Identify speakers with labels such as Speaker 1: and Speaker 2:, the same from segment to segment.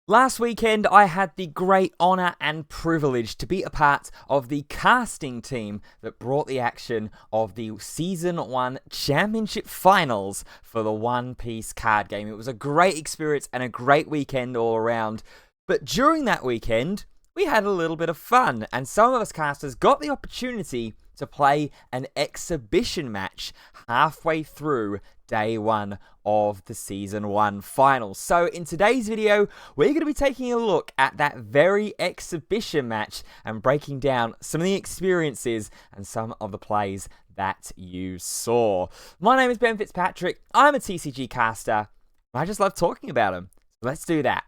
Speaker 1: Last weekend, I had the great honour and privilege to be a part of the casting team that brought the action of the Season 1 Championship Finals for the One Piece card game. It was a great experience and a great weekend all around. But during that weekend, we had a little bit of fun, and some of us casters got the opportunity to play an exhibition match halfway through day one of the Season 1 finals. So in today's video, we're going to be taking a look at that very exhibition match and breaking down some of the experiences and some of the plays that you saw. My name is Ben Fitzpatrick. I'm a TCG caster. I just love talking about them. So let's do that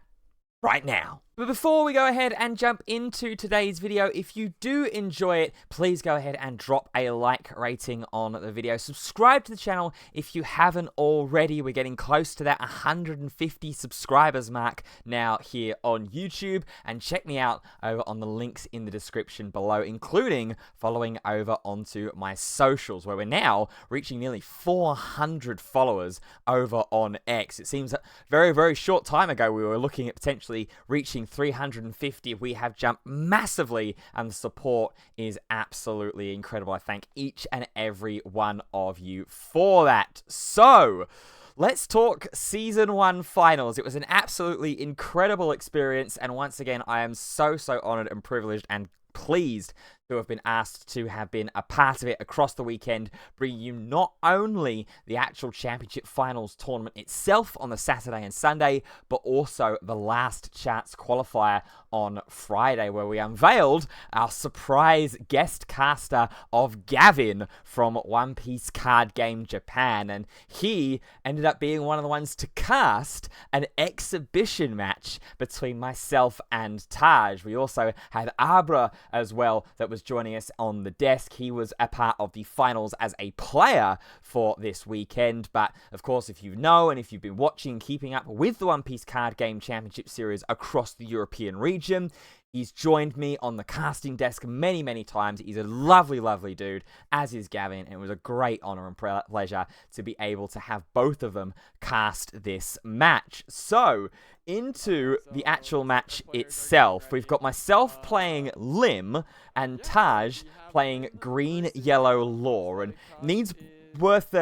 Speaker 1: right now. But before we go ahead and jump into today's video, if you do enjoy it, please go ahead and drop a like rating on the video. Subscribe to the channel if you haven't already. We're getting close to that 150 subscribers mark now here on YouTube. And check me out over on the links in the description below, including following over onto my socials, where we're now reaching nearly 400 followers over on X. It seems a very, very short time ago we were looking at potentially reaching 350. We have jumped massively, and the support is absolutely incredible. I thank each and every one of you for that. So let's talk Season 1 finals. It was an absolutely incredible experience, and once again, I am so honored and privileged and pleased to have been asked to have been a part of it across the weekend, bringing you not only the actual championship finals tournament itself on the Saturday and Sunday, but also the last chance qualifier on Friday, where we unveiled our surprise guest caster of Gavin from One Piece Card Game Japan, and he ended up being one of the ones to cast an exhibition match between myself and Taj. We also had Abra as well that was joining us on the desk. He was a part of the finals as a player for this weekend, but of course, if you know and if you've been watching, keeping up with the One Piece Card Game Championship Series across the European region, he's joined me on the casting desk many times. He's a lovely dude, as is Gavin, and it was a great honor and pleasure to be able to have both of them cast this match. So into the actual match itself, we've got myself playing Lim and Taj playing Green Yellow Law, and needs worth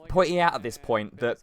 Speaker 1: pointing out at this point that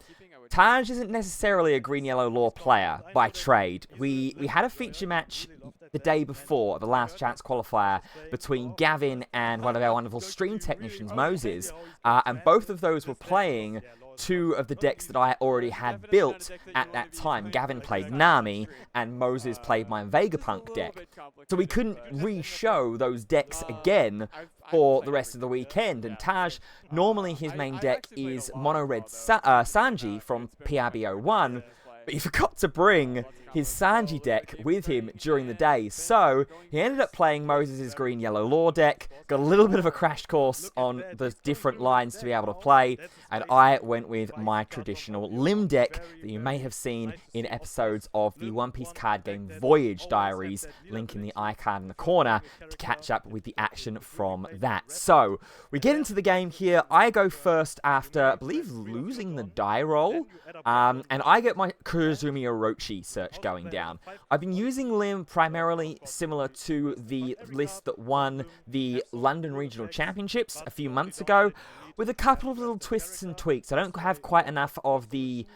Speaker 1: Taj isn't necessarily a Green Yellow Law player by trade. We had a feature match the day before, the last chance qualifier, between Gavin and one of our wonderful stream technicians, Moses, and both of those were playing two of the decks that I already had built at that time. Gavin played Nami, and Moses played my Vegapunk deck. So we couldn't re-show those decks again for the rest of the weekend. And Taj, normally his main deck is Mono Red Sanji from PRBO1, but he forgot to bring his Sanji deck with him during the day, so he ended up playing Moses' Green Yellow Law deck, got a little bit of a crash course on the different lines to be able to play, and I went with my traditional Lim deck that you may have seen in episodes of the One Piece card game Voyage Diaries, link in the iCard in the corner to catch up with the action from that. So we get into the game here. I go first after, I believe, losing the die roll, and I get my Kurozumi Orochi search going down. I've been using Lim primarily similar to the list that won the London Regional Championships a few months ago, with a couple of little twists and tweaks. I don't have quite enough of the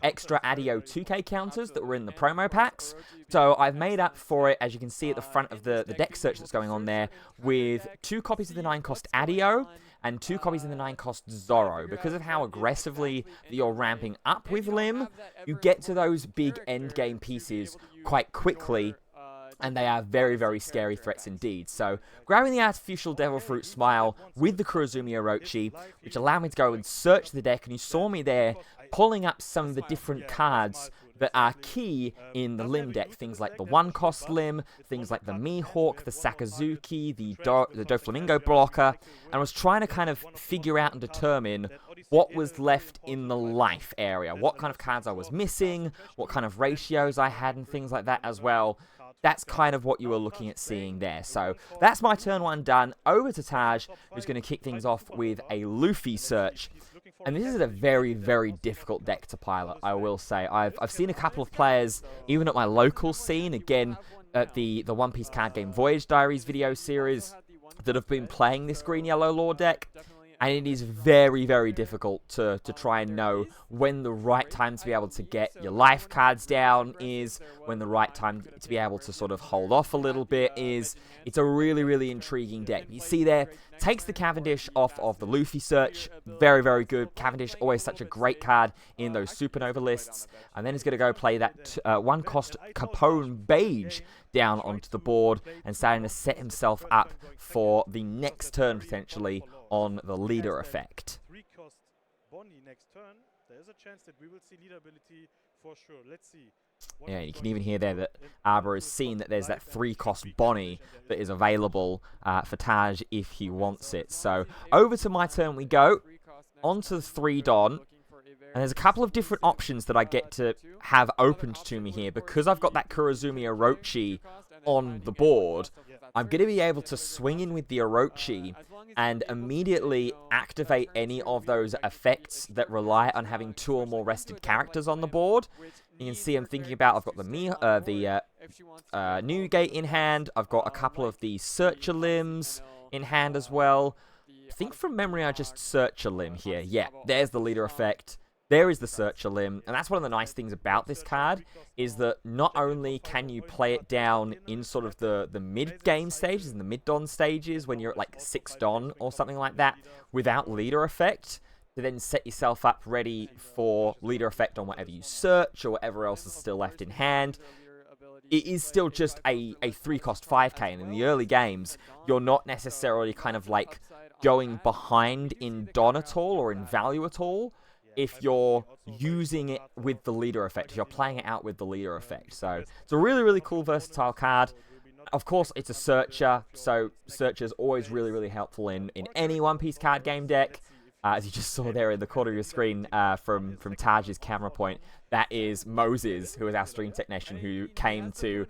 Speaker 1: extra ADIO 2K counters that were in the promo packs, so I've made up for it, as you can see at the front of the deck search that's going on there, with 2 copies of the 9-cost ADIO and 2 copies of the 9-cost Zorro. Because of how aggressively you're ramping up with Lim, you get to those big endgame pieces quite quickly, and they are very scary threats indeed. So grabbing the Artificial Devil Fruit Smile with the Kurozumi Orochi, which allowed me to go and search the deck, and you saw me there pulling up some of the different cards that are key in the Lim deck. Things like the 1-cost Lim, things like the Mihawk, the Sakazuki, the Doflamingo blocker, and I was trying to kind of figure out and determine what was left in the life area, what kind of cards I was missing, what kind of ratios I had, and things like that as well. That's kind of what you were looking at seeing there. So that's my turn 1 done. Over to Taj, who's going to kick things off with a Luffy search. And this is a very, very difficult deck to pilot, I will say. I've seen a couple of players, even at my local scene, again, at the One Piece card game Voyage Diaries video series, that have been playing this green-yellow lore deck. And it is very, very difficult to try and know when the right time to be able to get your life cards down is, when the right time to be able to sort of hold off a little bit is. It's a really, really intriguing deck. You see there, takes the Cavendish off of the Luffy search. Very, very good. Cavendish, always such a great card in those Supernova lists. And then he's going to go play that one-cost Capone Beige down onto the board and starting to set himself up for the next turn, potentially, on the leader effect.
Speaker 2: Three-cost Bonnie next turn. There is a chance that we will see leader ability for sure. Let's see.
Speaker 1: Yeah, you can even hear there that Arbor has seen that there's that 3-cost Bonnie that is available for Taj if he wants it. So over to my turn we go. Onto the 3 Don. And there's a couple of different options that I get to have opened to me here. Because I've got that Kurozumi Orochi on the board, I'm going to be able to swing in with the Orochi and immediately activate any of those effects that rely on having 2 or more rested characters on the board. You can see I'm thinking about, I've got the Newgate in hand, I've got a couple of the Searcher limbs in hand as well. I think from memory I just search a limb here. Yeah, there's the leader effect. There is the Searcher limb, and that's one of the nice things about this card, is that not only can you play it down in sort of the mid-game stages, in the mid-Don stages, when you're at like 6 Don or something like that, without leader effect, to then set yourself up ready for leader effect on whatever you search or whatever else is still left in hand. It is still just a 3-cost 5k, and in the early games, you're not necessarily kind of like going behind in Don at all or in value at all, if you're using it with the leader effect, if you're playing it out with the leader effect. So it's a really, really cool, versatile card. Of course, it's a searcher, so searcher is always really, really helpful in any One Piece card game deck. As you just saw there in the corner of your screen from Taj's camera point, that is Moses, who is our stream technician, who came to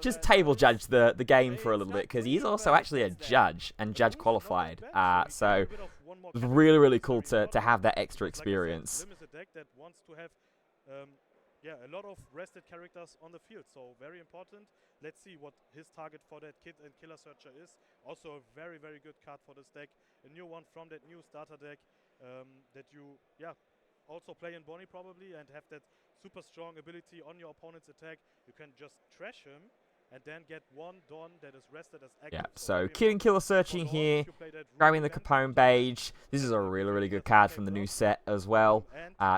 Speaker 1: just table judge the game for a little bit, because he's also actually a judge, and judge qualified. So it's really, really cool to have that extra experience.
Speaker 2: Yeah, a lot of rested characters on the field, so very important. Let's see what his target for that Kid and Killer Searcher is. Also a very, very good card for this deck. A new one from that new starter deck that you, also play in Bonnie probably and have that super strong ability on your opponent's attack. You can just trash him and then get 1 Don that is rested as active.
Speaker 1: Yeah, so Kid and Killer searching here, grabbing the Capone Beige. This is a really, really good card from the new set as well.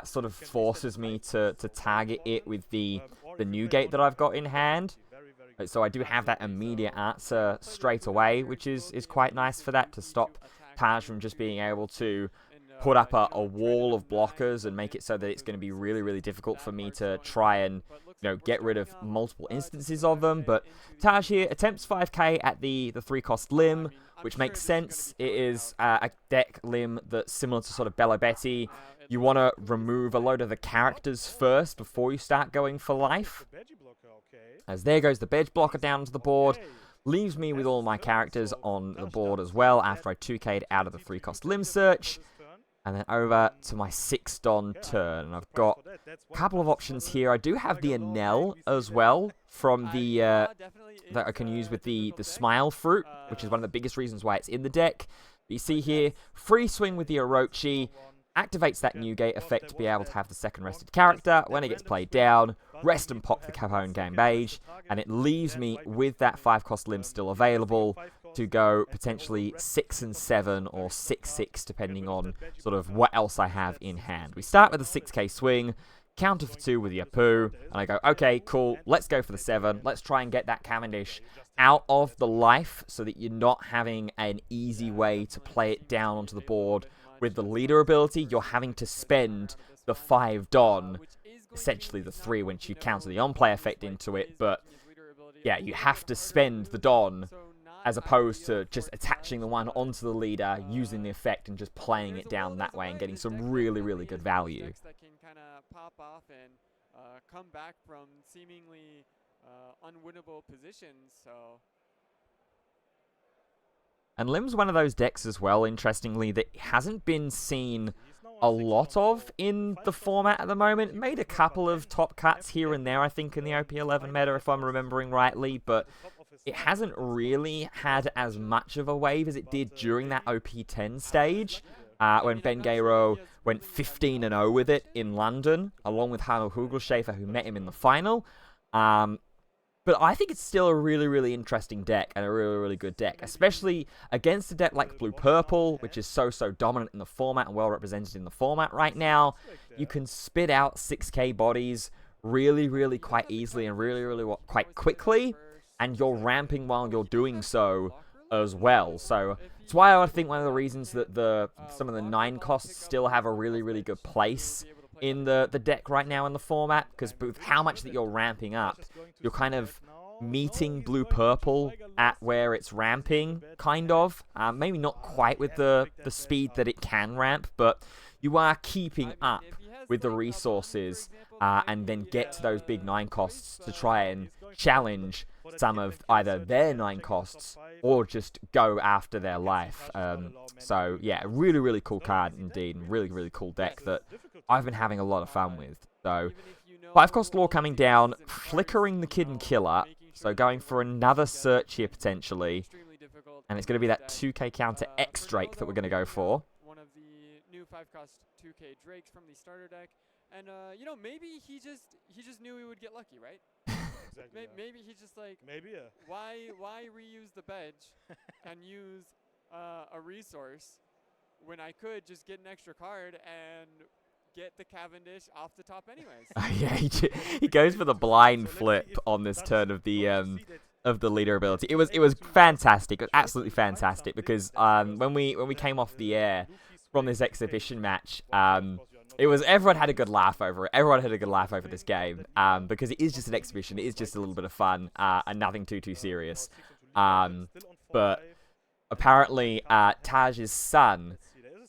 Speaker 1: Sort of forces me to target it with the Newgate that I've got in hand. So I do have that immediate answer straight away, which is quite nice for that, to stop Taj from just being able to put up a wall of blockers and make it so that it's going to be really, really difficult for me to try and, get rid of multiple instances of them. But Taj here attempts 5k at the 3-cost limb, which makes sense. It is a deck limb that's similar to sort of Bello Betty. You want to remove a load of the characters first before you start going for life. As there goes the Bedge blocker down to the board. Leaves me with all my characters on the board as well after I 2k'd out of the 3-cost limb search. And then over to my 6 Don turn. And I've got a couple of options here. I do have the Enel as well from the that I can use with the Smile Fruit, which is one of the biggest reasons why it's in the deck. But you see here, free swing with the Orochi. Activates that Newgate effect to be able to have the second rested character. When it gets played down, rest and pop the Capone Game Beige, and it leaves me with that 5-cost limb still available to go potentially 6 and 7 or 6-6, depending on sort of what else I have in hand. We start with a 6k swing, counter for 2 with Yapu, and I go, okay, cool, let's go for the 7. Let's try and get that Cavendish out of the life so that you're not having an easy way to play it down onto the board. With the leader ability, you're having to spend the 5 Don, essentially the 3 once you counter the on-play effect into it, but yeah, you have to spend the Don as opposed to just attaching the one onto the leader, using the effect and just playing it down that way and getting some really, really good value.
Speaker 3: That can kind of pop off and come back from seemingly unwinnable positions, so...
Speaker 1: And Lim's one of those decks as well, interestingly, that hasn't been seen a lot of in the format at the moment. It made a couple of top cuts here and there, I think, in the OP11 meta, if I'm remembering rightly, but it hasn't really had as much of a wave as it did during that OP10 stage, when Ben Gayro went 15-0 with it in London, along with Hanno Hugelschafer, who met him in the final. But I think it's still a really, really interesting deck and a really, really good deck, especially against a deck like Blue-Purple, which is so dominant in the format and well represented in the format right now. You can spit out 6k bodies really, really quite easily and really, really quite quickly, and you're ramping while you're doing so as well. So it's why I think one of the reasons that some of the 9 costs still have a really, really good place in the deck right now in the format, because with how much that you're ramping up, you're kind of meeting Blue-Purple at where it's ramping, kind of. Maybe not quite with the speed that it can ramp, but you are keeping up with the resources and then get to those big 9 costs to try and challenge some of either their 9 costs or just go after their life. So yeah, a really, really cool card indeed, and really, really cool deck that I've been having a lot of fun with. So 5 cost lore coming down, flickering the Kid and Killer, so going for another search here potentially, and it's going to be that 2k counter X Drake that we're going to go for.
Speaker 3: One of the new 5 cost 2k Drakes from the starter deck, and you know, maybe he just knew he would get lucky, right?
Speaker 2: Exactly,
Speaker 3: Maybe he's just like, why reuse the bench and use a resource when I could just get an extra card and get the Cavendish off the top anyways.
Speaker 1: Yeah, he goes for the blind flip on this turn of the leader ability. It was fantastic, it was absolutely fantastic, because when we came off the air from this exhibition match, everyone had a good laugh over it. Everyone had a good laugh over this game, because it is just an exhibition. It is just a little bit of fun, and nothing too serious. But apparently, Taj's son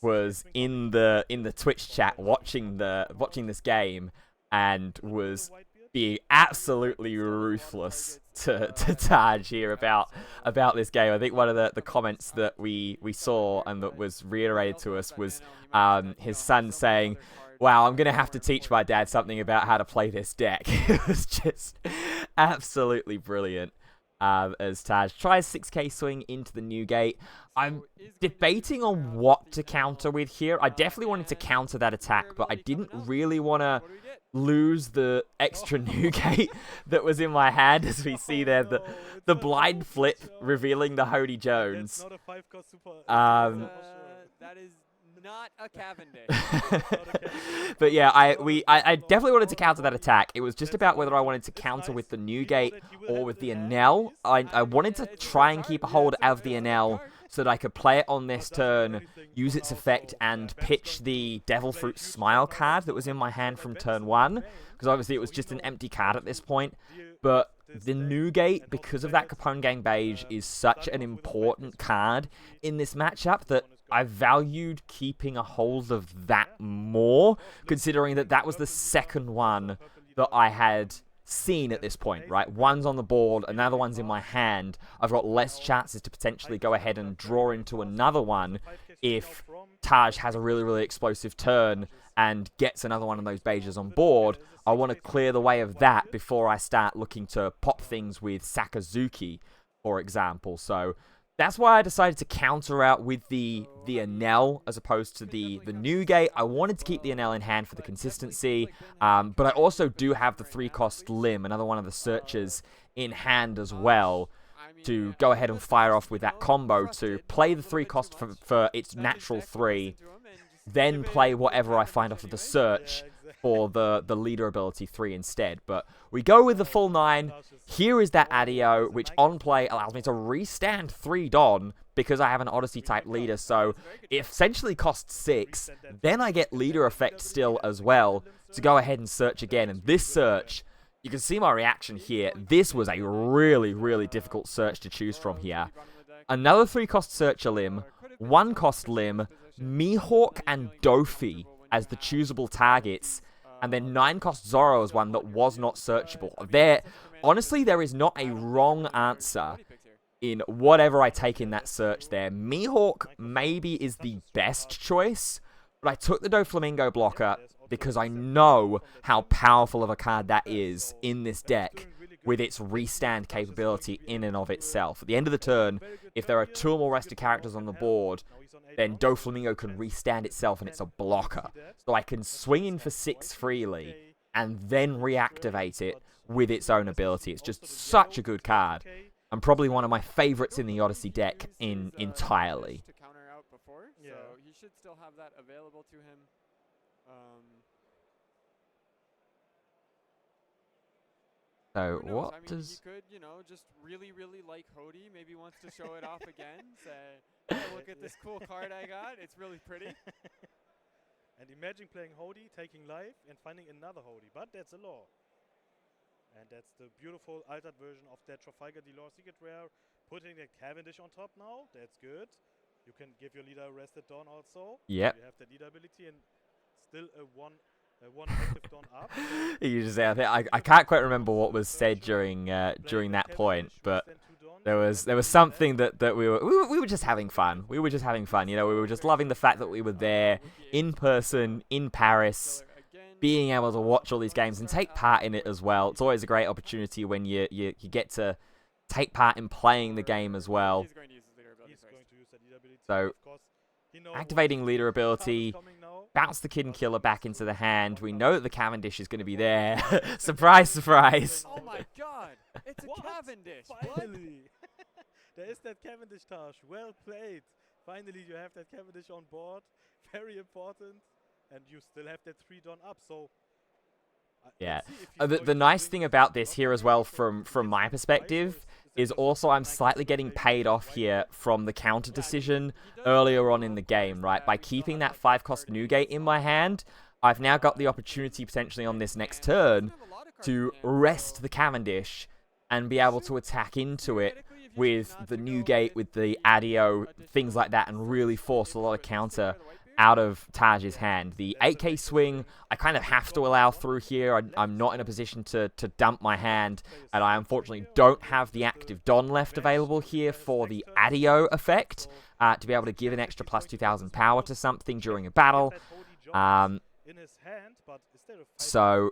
Speaker 1: was in the Twitch chat watching this game and was being absolutely ruthless to Taj here about this game. I think one of the comments that we saw and that was reiterated to us was his son saying, "Wow, I'm going to have to teach my dad something about how to play this deck." It was just absolutely brilliant. As Taj tries 6k swing into the new gate. I'm debating on what to counter with here. I definitely wanted to counter that attack, but I didn't really want to lose the extra new gate that was in my hand, as we see there, the blind flip revealing the Hody Jones.
Speaker 3: That is not a Cavendish.
Speaker 1: But yeah, I definitely wanted to counter that attack. It was just about whether I wanted to counter with the new gate or with the Enel. I wanted to try and keep a hold of the Enel so that I could play it on this turn, use its effect, and pitch the Devil Fruit Smile card that was in my hand from turn 1, because obviously it was just an empty card at this point. But the new gate, because of that Capone Gang Beige, is such an important card in this matchup that I valued keeping a hold of that more, considering that was the second one that I had seen at this point, right? One's on the board, another one's in my hand. I've got less chances to potentially go ahead and draw into another one if Taj has a really, really explosive turn and gets another one of those beiges on board. I want to clear the way of that before I start looking to pop things with Sakazuki, for example. So that's why I decided to counter out with the Enel as opposed to the new gate. I wanted to keep the Enel in hand for the consistency, but I also do have the 3-cost Lim, another one of the searches, in hand as well, to go ahead and fire off with that combo to play the 3-cost for its natural 3, then play whatever I find off of the search for the leader ability 3 instead. But we go with the full 9. Here is that Adio, which on play allows me to restand 3 Don because I have an Odyssey type leader, so it essentially costs 6. Then I get leader effect still as well to go ahead and search again. And this search, you can see my reaction here. This was a really, really difficult search to choose from here. Another 3-cost searcher Lim, 1-cost Lim, Mihawk and Dofi as the choosable targets, and then 9-cost Zoro is one that was not searchable. Honestly, there is not a wrong answer in whatever I take in that search there. Mihawk maybe is the best choice, but I took the Doflamingo blocker because I know how powerful of a card that is in this deck with its restand capability in and of itself. At the end of the turn, if there are 2 or more rested characters on the board, then Doflamingo can restand itself and it's a blocker. So I can swing in for 6 freely and then reactivate it with its own ability. It's just such a good card. And probably one of my favorites in the Odyssey deck entirely.
Speaker 3: To counter out before, so he should still have that available to him.
Speaker 1: So
Speaker 3: Who knows?
Speaker 1: what
Speaker 3: I mean,
Speaker 1: does...
Speaker 3: he could, you know, just really like Hody. Maybe wants to show it off again. Say, "Hey, look at this cool card I got. It's really pretty."
Speaker 2: And imagine playing Hody, taking life, and finding another Hody. But that's a law. And that's the beautiful altered version of that Trafalgar Delore Secret Rare. Putting the Cavendish on top now. That's good. You can give your leader a Rested Dawn also.
Speaker 1: Yep.
Speaker 2: You have the leader ability and still a one active Dawn up.
Speaker 1: You just say, I can't quite remember what was said during that point, but there was something that we were just having fun. We were just having fun, you know. We were just loving the fact that we were there in person in Paris, being able to watch all these games and take part in it as well. It's always a great opportunity when you get to take part in playing the game as well. So activating leader ability, bounce the Kid and Killer back into the hand. We know that the Cavendish is going to be there. Surprise, surprise.
Speaker 3: Oh my god, it's a Cavendish.
Speaker 2: Finally. There is that Cavendish Taj. Well played. Finally you have that Cavendish on board. Very important. And you still have that 3 Dawn up, so...
Speaker 1: Yeah. The nice thing about this here as well, from my perspective, is also I'm slightly getting paid off here from the counter decision earlier on in the game, right? By keeping that 5-cost Newgate in my hand, I've now got the opportunity potentially on this next turn to rest the Cavendish and be able to attack into it with the Newgate, with the Adio, things like that, and really force a lot of counter out of Taj's hand. The 8k swing, I kind of have to allow through here. I'm not in a position to dump my hand, and I unfortunately don't have the active Don left available here for the Adio effect, to be able to give an extra plus 2000 power to something during a battle. So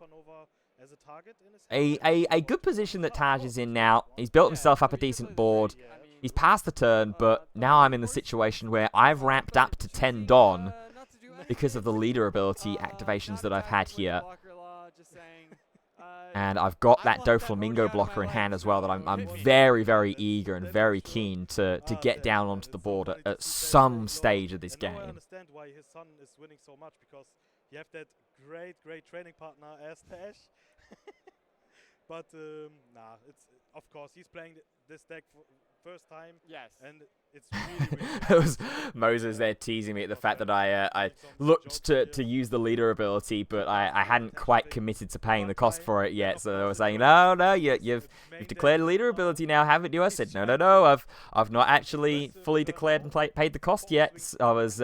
Speaker 1: a good position that Taj is in now. He's built himself up a decent board. He's passed the turn, but now I'm in the situation where I've ramped up to 10 Don because of the leader ability activations that I've had here. And I've got that Doflamingo blocker in hand as well that I'm very eager and very keen to get down onto the board at some stage of this game.
Speaker 2: I understand why his son is winning so much, because you have that great training partner as Tash. But nah, it's of course he's playing this deck for first time.
Speaker 3: Yes.
Speaker 2: And it's really
Speaker 1: It was Moses there teasing me at the fact that I looked to use the leader ability, but I hadn't quite committed to paying the cost for it yet. So they were saying, no, you've declared a leader ability now, haven't you? I said, no, I've not actually fully declared and paid the cost yet. So I was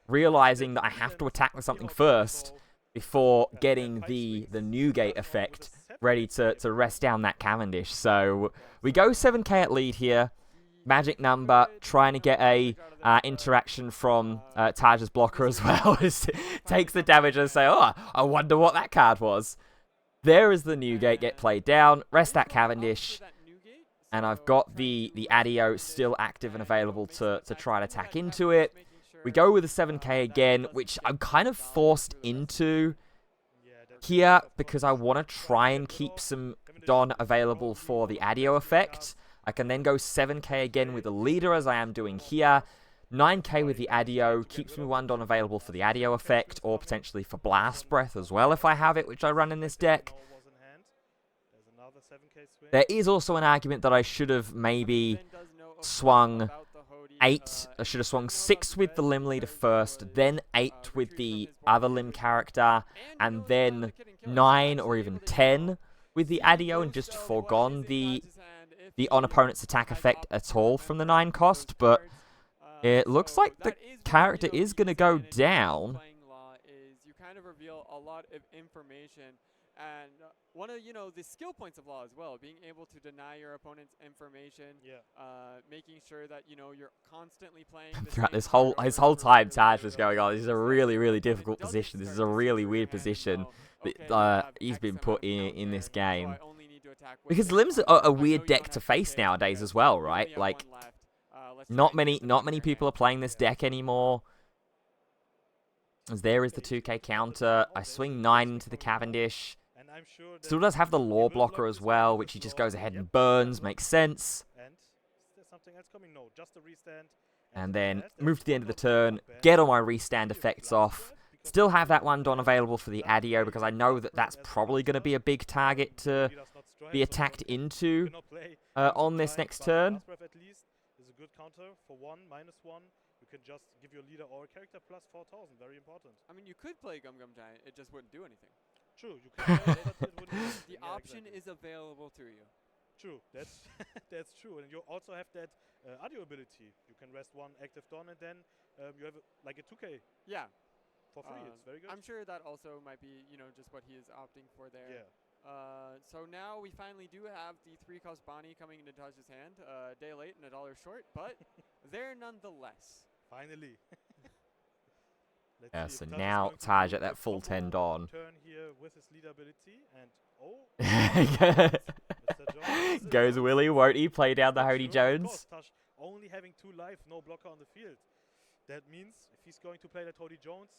Speaker 1: realizing that I have to attack with something first before getting the Newgate effect ready to rest down that Cavendish. So we go 7k at lead here. Magic number, trying to get a interaction from Taj's blocker as well. Takes the damage and say, oh, I wonder what that card was. There is the Newgate get played down. Rest that Cavendish. And I've got the Adio still active and available to try and attack into it. We go with a 7k again, which I'm kind of forced into here because I want to try and keep some Don available for the Adio effect. I can then go 7k again with the leader as I am doing here. 9k with the Adio keeps me 1 Don available for the Adio effect, or potentially for Blast Breath as well if I have it, which I run in this deck. There is also an argument that I should have maybe swung 8. I should have swung 6 with the Limb Leader first, then 8 with the other Limb character, and then 9 or even 10 with the Adio, and just foregone the on opponent's attack effect at all from the 9 cost. But it looks like the character is going to go down.
Speaker 3: You kind of reveal a lot of information, And one of the skill points of Law as well, being able to deny your opponent's information,
Speaker 2: Yeah.
Speaker 3: making sure that you're constantly playing the
Speaker 1: Throughout
Speaker 3: same
Speaker 1: this
Speaker 3: card
Speaker 1: his
Speaker 3: over
Speaker 1: whole
Speaker 3: and over
Speaker 1: time
Speaker 3: really,
Speaker 1: Taj
Speaker 3: really
Speaker 1: was
Speaker 3: well.
Speaker 1: going on. This is a
Speaker 3: So that
Speaker 1: really,
Speaker 3: your
Speaker 1: really
Speaker 3: opponent
Speaker 1: difficult
Speaker 3: doesn't
Speaker 1: position. This is
Speaker 3: start
Speaker 1: a
Speaker 3: to see
Speaker 1: really
Speaker 3: through
Speaker 1: weird
Speaker 3: your hand and
Speaker 1: position
Speaker 3: know, okay, you
Speaker 1: that
Speaker 3: have
Speaker 1: he's
Speaker 3: X
Speaker 1: been
Speaker 3: amount
Speaker 1: put
Speaker 3: of
Speaker 1: in
Speaker 3: counter,
Speaker 1: this
Speaker 3: so
Speaker 1: game.
Speaker 3: I only need to attack with
Speaker 1: Because
Speaker 3: this
Speaker 1: Lim's
Speaker 3: card.
Speaker 1: a
Speaker 3: I know
Speaker 1: weird
Speaker 3: you
Speaker 1: deck
Speaker 3: don't
Speaker 1: to
Speaker 3: have
Speaker 1: face
Speaker 3: 2K,
Speaker 1: nowadays
Speaker 3: but
Speaker 1: as well,
Speaker 3: you only
Speaker 1: right?
Speaker 3: have
Speaker 1: Like,
Speaker 3: one left. Let's try
Speaker 1: not
Speaker 3: and
Speaker 1: many
Speaker 3: get the one in your
Speaker 1: people are
Speaker 3: hand.
Speaker 1: playing this deck anymore. As there is the
Speaker 2: Okay, he's
Speaker 1: 2k
Speaker 2: going for the
Speaker 1: counter.
Speaker 2: jump. Oh,
Speaker 1: I
Speaker 2: there's a
Speaker 1: swing
Speaker 2: good
Speaker 1: 9
Speaker 2: swing
Speaker 1: into the
Speaker 2: coming now.
Speaker 1: Cavendish.
Speaker 2: And I'm sure that
Speaker 1: Still does have the
Speaker 2: he
Speaker 1: law
Speaker 2: will
Speaker 1: blocker
Speaker 2: block
Speaker 1: as
Speaker 2: this
Speaker 1: well,
Speaker 2: one
Speaker 1: which he
Speaker 2: with
Speaker 1: just
Speaker 2: law.
Speaker 1: goes ahead
Speaker 2: Yep,
Speaker 1: and
Speaker 2: there's
Speaker 1: burns.
Speaker 2: level.
Speaker 1: Makes sense.
Speaker 2: And is there something else coming? No, just a restand.
Speaker 1: And
Speaker 2: he
Speaker 1: then
Speaker 2: has that
Speaker 1: move to the end of the
Speaker 2: one
Speaker 1: turn,
Speaker 2: not bad.
Speaker 1: get all my restand
Speaker 2: Maybe a
Speaker 1: effects
Speaker 2: fly
Speaker 1: off.
Speaker 2: threat, because
Speaker 1: Still
Speaker 2: he's
Speaker 1: have that
Speaker 2: still
Speaker 1: one Don
Speaker 2: there.
Speaker 1: available for the
Speaker 2: Doesn't
Speaker 1: Adio
Speaker 2: play
Speaker 1: because I
Speaker 2: the
Speaker 1: know
Speaker 2: fly
Speaker 1: that
Speaker 2: threat
Speaker 1: that's
Speaker 2: as a
Speaker 1: probably going to be a
Speaker 2: monster.
Speaker 1: big target to
Speaker 2: He does not strike,
Speaker 1: be
Speaker 2: so
Speaker 1: attacked
Speaker 2: okay,
Speaker 1: into
Speaker 2: you cannot play
Speaker 1: on this
Speaker 2: Giant,
Speaker 1: next
Speaker 2: but
Speaker 1: turn.
Speaker 2: Last Breath at least is a good counter for 1, -1. You can just give your leader or a character plus 4,000. Very important.
Speaker 3: I mean, you could play Gum Gum Giant. It just wouldn't do anything.
Speaker 2: True, you can play it, but it wouldn't do anything.
Speaker 3: The
Speaker 2: Yeah,
Speaker 3: option
Speaker 2: exactly.
Speaker 3: is available to you.
Speaker 2: True, that's that's true, and you also have that audio ability. You can rest one active Dawn, and then you have like a 2K
Speaker 3: Yeah.
Speaker 2: for free. It's very good.
Speaker 3: I'm sure that also might be, just what he is opting for there.
Speaker 2: Yeah.
Speaker 3: So now we finally do have the 3-cost Bonnie coming into Taj's hand. A day late and $1 short, but there nonetheless.
Speaker 2: Finally. Let's
Speaker 1: Yeah,
Speaker 2: see
Speaker 1: so
Speaker 2: if Taj is
Speaker 1: now
Speaker 2: going to
Speaker 1: Taj
Speaker 2: do
Speaker 1: at that
Speaker 2: a
Speaker 1: full 10
Speaker 2: combo
Speaker 1: Dawn.
Speaker 2: turn here with his leader ability, and Mr. Jones is
Speaker 1: Goes
Speaker 2: out.
Speaker 1: Willie, won't he play down the Hody
Speaker 2: Sure, of
Speaker 1: Jones?
Speaker 2: course, Taj only having 2 life, no blocker on the field. That means if he's going to play that Hody Jones,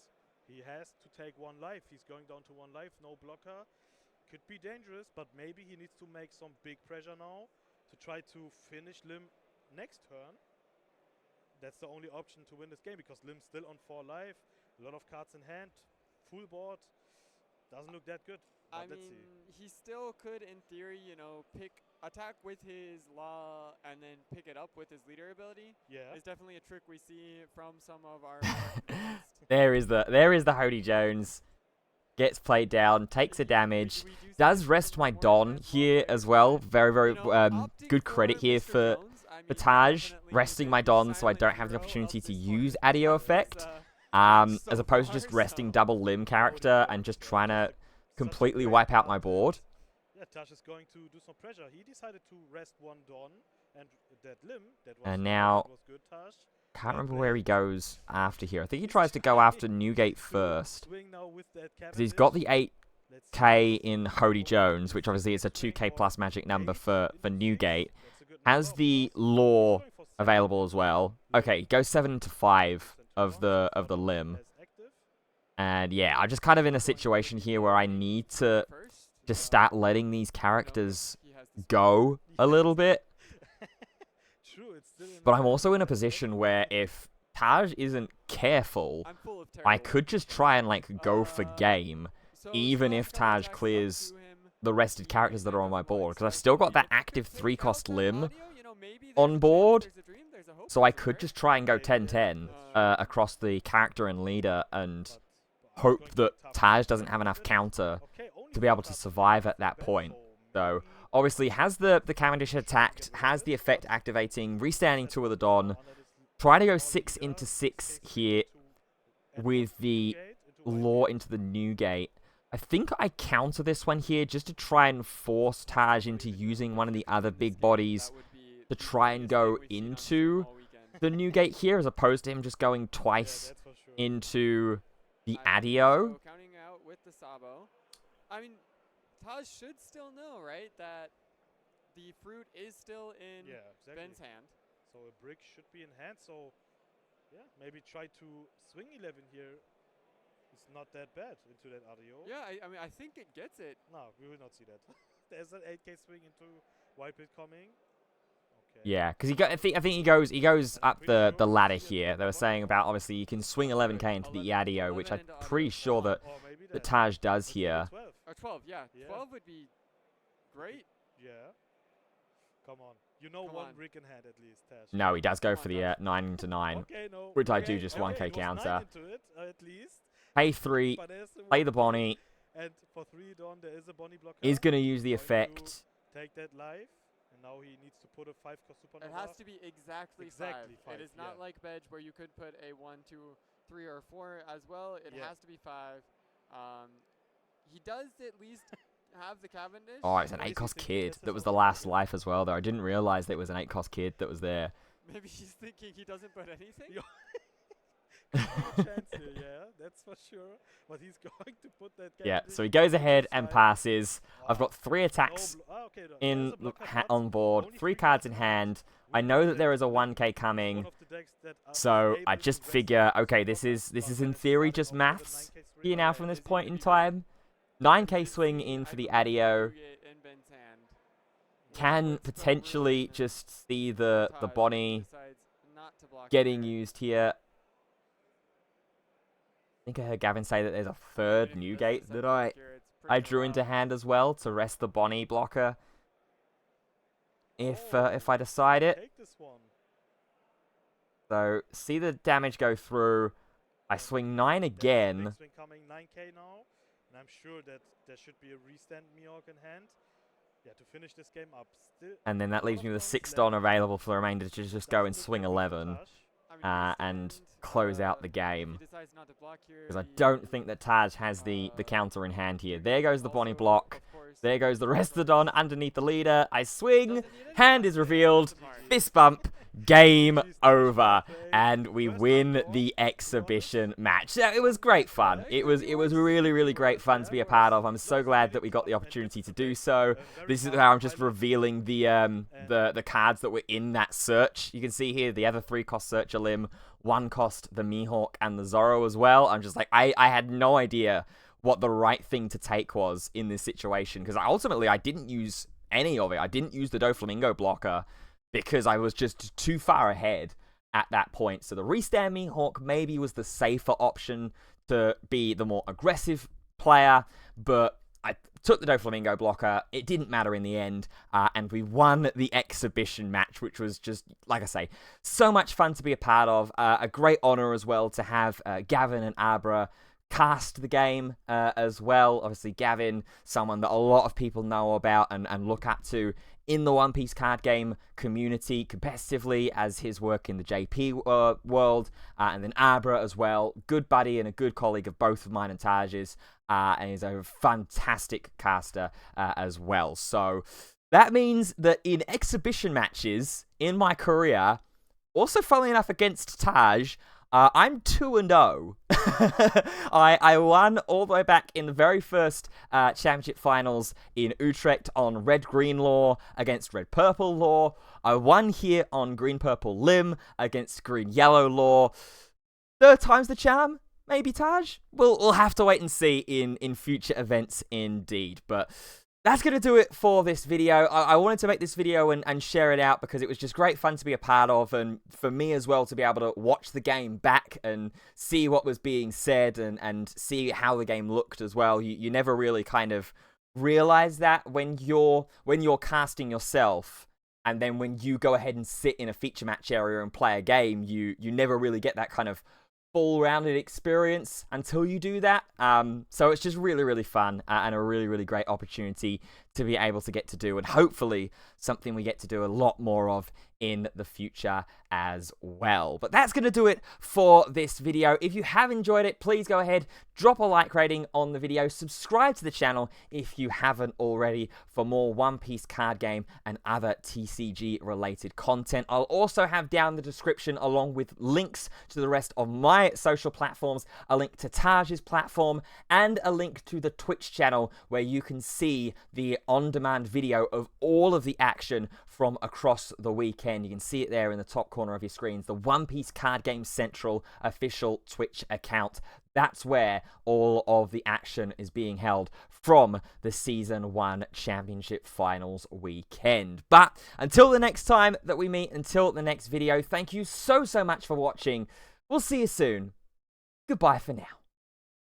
Speaker 2: he has to take 1 life. He's going down to 1 life, no blocker. Could be dangerous, but maybe he needs to make some big pressure now to try to finish Lim next turn. That's the only option to win this game, because Lim's still on 4 life, a lot of cards in hand, full board. Doesn't look that good.
Speaker 3: I
Speaker 2: But let's
Speaker 3: mean,
Speaker 2: see.
Speaker 3: he still could, in theory, attack with his law and then pick it up with his leader ability.
Speaker 2: Yeah.
Speaker 3: It's definitely a trick we see from some of our more advanced.
Speaker 1: There is the Hody Jones. Gets played down, takes a damage.
Speaker 3: We do see
Speaker 1: Does
Speaker 3: some
Speaker 1: rest my
Speaker 3: more
Speaker 1: Don
Speaker 3: advanced
Speaker 1: here
Speaker 3: players,
Speaker 1: as well.
Speaker 3: but,
Speaker 1: Very, very
Speaker 3: opting
Speaker 1: good credit here
Speaker 3: Mr.
Speaker 1: for
Speaker 3: Jones, I mean,
Speaker 1: Taj.
Speaker 3: definitely
Speaker 1: Resting
Speaker 3: the
Speaker 1: my Don so I
Speaker 3: silent
Speaker 1: don't have the
Speaker 3: hero
Speaker 1: opportunity
Speaker 3: of
Speaker 1: to
Speaker 3: this
Speaker 1: use
Speaker 3: tournament.
Speaker 1: Adio
Speaker 3: It's,
Speaker 1: effect.
Speaker 3: so
Speaker 1: As opposed to
Speaker 3: far,
Speaker 1: just resting
Speaker 3: so.
Speaker 1: double Limb character and just trying to
Speaker 2: Such a
Speaker 1: completely
Speaker 2: great
Speaker 1: wipe out
Speaker 2: card,
Speaker 1: my
Speaker 2: and
Speaker 1: board.
Speaker 2: yeah, Taj is going to do some pressure. He decided to rest 1 Dawn and that Lim. That was
Speaker 1: And
Speaker 2: smart,
Speaker 1: now-
Speaker 2: that was good, Taj.
Speaker 1: Can't
Speaker 2: Well
Speaker 1: remember where he
Speaker 2: played.
Speaker 1: goes after here. I think he tries to go after Newgate
Speaker 2: To
Speaker 1: first.
Speaker 2: swing now with that
Speaker 1: Because he's got the
Speaker 2: Cavendish.
Speaker 1: 8k
Speaker 2: Let's see.
Speaker 1: in Hody Jones, which obviously is a 2k plus magic number for Newgate. Has the law available as well. Okay, go 7 to 5 of the Limb. And yeah, I'm just kind of in a situation here where I need to just start letting these characters go a little bit.
Speaker 2: True, it's still in
Speaker 1: But
Speaker 2: the
Speaker 1: I'm also in a
Speaker 2: doesn't
Speaker 1: position
Speaker 2: work.
Speaker 1: where if Taj isn't careful,
Speaker 3: I'm full of
Speaker 1: I
Speaker 3: terrible
Speaker 1: could just try and go for
Speaker 3: Uh,
Speaker 1: game,
Speaker 3: So
Speaker 1: even
Speaker 3: Squall
Speaker 1: if
Speaker 3: Sky
Speaker 1: Taj
Speaker 3: attacks up
Speaker 1: clears
Speaker 3: to him.
Speaker 1: the rested
Speaker 3: He
Speaker 1: characters that are on my
Speaker 3: doesn't like
Speaker 1: board. Because I've
Speaker 3: strike
Speaker 1: still got
Speaker 3: with
Speaker 1: that
Speaker 3: you.
Speaker 1: active
Speaker 3: Quick
Speaker 1: 3-cost
Speaker 3: counter
Speaker 1: Limb
Speaker 3: audio, maybe there's
Speaker 1: on
Speaker 3: a chance,
Speaker 1: board,
Speaker 3: there's a dream, there's a hope,
Speaker 1: so I
Speaker 3: there's a
Speaker 1: could
Speaker 3: prayer.
Speaker 1: just try and go
Speaker 2: Maybe,
Speaker 1: 10-10
Speaker 3: that's
Speaker 1: across the character and leader and
Speaker 2: But I'm
Speaker 1: hope
Speaker 2: going to
Speaker 1: that
Speaker 2: tough
Speaker 1: Taj
Speaker 2: it
Speaker 1: doesn't
Speaker 2: up
Speaker 1: have
Speaker 2: a
Speaker 1: enough
Speaker 2: bit.
Speaker 1: counter
Speaker 2: Okay, only
Speaker 1: to be
Speaker 2: 4
Speaker 1: able to
Speaker 2: cards
Speaker 1: survive
Speaker 2: left
Speaker 1: at that
Speaker 2: to bet,
Speaker 1: point. So
Speaker 2: maybe
Speaker 1: obviously has the Cavendish attacked, has the effect activating, restanding 2 of the Don, try to go 6 into 6 here with the law into the Newgate. I think I counter this one here just to try and force Taj into using one of the other big bodies to try and go into the Newgate here, as opposed to him just going twice into the Adio.
Speaker 3: So counting out with the Sabo. I mean, Taj should still know, right, that the fruit is still in Ben's hand.
Speaker 2: So a brick should be in hand. So yeah, maybe try to swing 11 here. It's not that bad into that audio.
Speaker 3: Yeah, I mean, I think it gets it.
Speaker 2: No, we will not see that. There's an 8k swing into white pit coming. Okay.
Speaker 1: Yeah, because I think he goes up the ladder here. They were saying about obviously you can swing 11k into the Adio, which I'm pretty sure that
Speaker 2: Or maybe
Speaker 1: that Taj does
Speaker 2: let's see the
Speaker 1: here.
Speaker 2: 12.
Speaker 3: Or 12, yeah.
Speaker 2: Yeah.
Speaker 3: 12 would be great.
Speaker 2: Yeah. Come on. You know
Speaker 3: Come
Speaker 2: one
Speaker 3: on.
Speaker 2: brick in hand at least, Taj.
Speaker 1: No, he does go
Speaker 3: Come
Speaker 1: for
Speaker 3: on,
Speaker 1: the
Speaker 3: Taj.
Speaker 1: 9 into 9.
Speaker 2: Okay, no.
Speaker 1: Which I
Speaker 2: okay,
Speaker 1: do just
Speaker 2: okay,
Speaker 1: 1k
Speaker 2: it was 9
Speaker 1: counter.
Speaker 2: into it, at least.
Speaker 1: Pay 3,
Speaker 2: But there's a
Speaker 1: play
Speaker 2: one
Speaker 1: the
Speaker 2: block,
Speaker 1: Bonnie,
Speaker 2: and for 3 Dawn there is a Bonnie blocker.
Speaker 1: is going to use the
Speaker 2: Going to
Speaker 1: effect.
Speaker 2: Take that life, and now he needs to put a 5-cost supernova.
Speaker 3: It has to be exactly,
Speaker 2: Exactly
Speaker 3: 5.
Speaker 2: five,
Speaker 3: It is not
Speaker 2: yeah.
Speaker 3: like Bedge where you could put a 1, 2, 3, or 4 as well. It
Speaker 2: Yeah.
Speaker 3: has to be 5. He does at least have the Cavendish.
Speaker 1: Oh, it's an
Speaker 2: Maybe
Speaker 1: 8-cost
Speaker 2: he's thinking
Speaker 1: kid
Speaker 2: this
Speaker 1: that
Speaker 2: is
Speaker 1: was the
Speaker 2: also
Speaker 1: last
Speaker 2: good.
Speaker 1: life as well, though. I didn't realize that it was an 8-cost kid that was there.
Speaker 3: Maybe he's thinking he doesn't put anything.
Speaker 2: Yeah. Could be a chance here, yeah, that's for sure. But he's going to put that.
Speaker 1: Yeah,
Speaker 2: Cavendish
Speaker 1: so he goes
Speaker 2: to
Speaker 1: ahead
Speaker 2: the
Speaker 1: and
Speaker 2: side.
Speaker 1: passes. I've
Speaker 2: Wow.
Speaker 1: got 3 attacks
Speaker 2: Okay, there's
Speaker 1: in
Speaker 2: a blocker
Speaker 1: on board,
Speaker 2: only
Speaker 1: 3
Speaker 2: 3
Speaker 1: cards
Speaker 2: cards
Speaker 1: in
Speaker 2: in hand.
Speaker 1: hand.
Speaker 2: We
Speaker 1: I know that
Speaker 2: that
Speaker 1: there is a
Speaker 2: Lim
Speaker 1: 1k
Speaker 2: is
Speaker 1: coming,
Speaker 2: one of the decks that
Speaker 1: so
Speaker 2: is
Speaker 1: I
Speaker 2: able
Speaker 1: just
Speaker 2: to
Speaker 1: figure,
Speaker 2: rest
Speaker 1: okay,
Speaker 2: some
Speaker 1: this
Speaker 2: blocker.
Speaker 1: is
Speaker 2: But
Speaker 1: in
Speaker 2: when it's
Speaker 1: theory
Speaker 2: started
Speaker 1: just
Speaker 2: only with a
Speaker 1: maths
Speaker 2: 9k swing,
Speaker 1: here now
Speaker 2: yeah,
Speaker 1: from
Speaker 2: it
Speaker 1: this
Speaker 2: is
Speaker 1: point in
Speaker 2: really
Speaker 1: time.
Speaker 3: I
Speaker 1: 9k
Speaker 3: believe
Speaker 1: swing
Speaker 3: you-
Speaker 1: in
Speaker 3: I
Speaker 1: for the
Speaker 3: believe
Speaker 1: Adio.
Speaker 3: you get in Ben's hand.
Speaker 1: Can
Speaker 3: What's gonna
Speaker 1: potentially
Speaker 3: ruin
Speaker 1: just see the
Speaker 3: Taj if he
Speaker 1: Bonnie
Speaker 3: decides not to block
Speaker 1: getting
Speaker 3: here.
Speaker 1: used here. I think I heard Gavin say that there's a
Speaker 3: I mean,
Speaker 1: third
Speaker 3: if he
Speaker 1: new
Speaker 3: doesn't
Speaker 1: gate
Speaker 3: decide
Speaker 1: that
Speaker 3: to block here, it's
Speaker 1: I
Speaker 3: pretty
Speaker 1: drew into
Speaker 3: allowed.
Speaker 1: hand as well to rest the Bonnie blocker if I
Speaker 2: Oh,
Speaker 1: decide it.
Speaker 2: take this one.
Speaker 1: So see the damage go through. I swing 9
Speaker 2: There's a big
Speaker 1: again.
Speaker 2: swing coming, 9k now, and I'm sure that there should be a restand Mihawk in hand. Yeah, to finish this game up. Still,
Speaker 1: And then that
Speaker 2: a lot
Speaker 1: leaves
Speaker 2: of
Speaker 1: me with
Speaker 2: bones
Speaker 1: 6
Speaker 2: left.
Speaker 1: Don available for the remainder to just go
Speaker 2: Doesn't
Speaker 1: and
Speaker 2: look
Speaker 1: swing
Speaker 2: that good for
Speaker 1: 11
Speaker 2: Taj.
Speaker 3: I mean,
Speaker 1: and
Speaker 3: restand,
Speaker 1: close out the
Speaker 3: if
Speaker 1: game.
Speaker 3: he decides not to block here,
Speaker 1: Because I
Speaker 3: he
Speaker 1: don't think that Taj has the counter in hand here. There goes the Bonnie block. There goes the rest of the Don underneath the leader. I swing. Hand is revealed. Fist bump. Game over. And we win the exhibition match. So it was great fun. It was really, really great fun to be a part of. I'm so glad that we got the opportunity to do so. This is how I'm just revealing the cards that were in that search. You can see here the other 3-cost searcher limb. 1 cost the Mihawk and the Zorro as well. I'm just like, I had no idea what the right thing to take was in this situation. Because ultimately, I didn't use any of it. I didn't use the Doflamingo blocker because I was just too far ahead at that point. So the restand Mihawk maybe was the safer option to be the more aggressive player. But I took the Doflamingo blocker. It didn't matter in the end. And we won the exhibition match, which was just, like I say, so much fun to be a part of. A great honor as well to have Gavin and Abra cast the game as well. Obviously, Gavin, someone that a lot of people know about and look up to in the One Piece card game community competitively as his work in the JP world. And then Abra as well. Good buddy and a good colleague of both of mine and Taj's. And he's a fantastic caster as well. So that means that in exhibition matches in my career, also funnily enough against Taj, I'm 2-0. I won all the way back in the very first championship finals in Utrecht on red-green law against red-purple law. I won here on green-purple limb against green-yellow law. 3rd time's the charm. Maybe Taj? We'll have to wait and see in future events indeed. But that's going to do it for this video. I wanted to make this video and share it out because it was just great fun to be a part of, and for me as well to be able to watch the game back and see what was being said and see how the game looked as well. You never really kind of realize that when you're casting yourself, and then when you go ahead and sit in a feature match area and play a game, you never really get that kind of full-rounded experience until you do that. So it's just really, really fun and a really, really great opportunity to be able to get to do, and hopefully something we get to do a lot more of in the future as well. But that's going to do it for this video. If you have enjoyed it, please go ahead, drop a like rating on the video, subscribe to the channel if you haven't already for more One Piece card game and other TCG related content. I'll also have down the description, along with links to the rest of my social platforms, a link to Taj's platform and a link to the Twitch channel where you can see the on-demand video of all of the action from across the weekend. You can see it there in the top corner of your screens, the One Piece Card Game Central official Twitch account. That's where all of the action is being held from the Season 1 Championship Finals weekend. But until the next time that we meet, until the next video, thank you so much for watching. We'll see you soon. Goodbye for now.